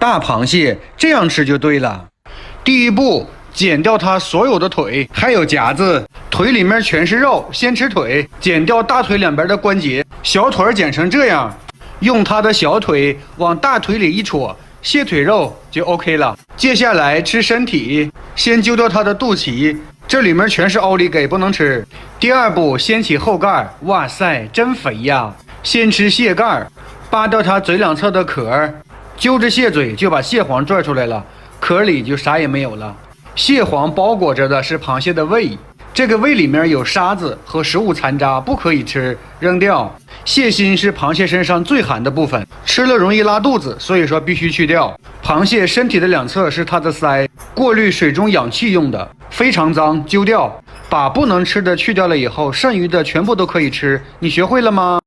大螃蟹，这样吃就对了。第一步，剪掉它所有的腿，还有夹子，腿里面全是肉，先吃腿，剪掉大腿两边的关节，小腿剪成这样，用它的小腿往大腿里一戳，蟹腿肉就 OK 了。接下来吃身体，先揪掉它的肚脐，这里面全是奥利给，不能吃。第二步，掀起后盖，哇塞，真肥呀！先吃蟹盖，扒掉它嘴两侧的壳，揪着蟹嘴就把蟹黄拽出来了，壳里就啥也没有了。蟹黄包裹着的是螃蟹的胃，这个胃里面有沙子和食物残渣，不可以吃，扔掉。蟹心是螃蟹身上最寒的部分，吃了容易拉肚子，所以说必须去掉。螃蟹身体的两侧是它的鳃，过滤水中氧气用的，非常脏，揪掉。把不能吃的去掉了以后，剩余的全部都可以吃。你学会了吗？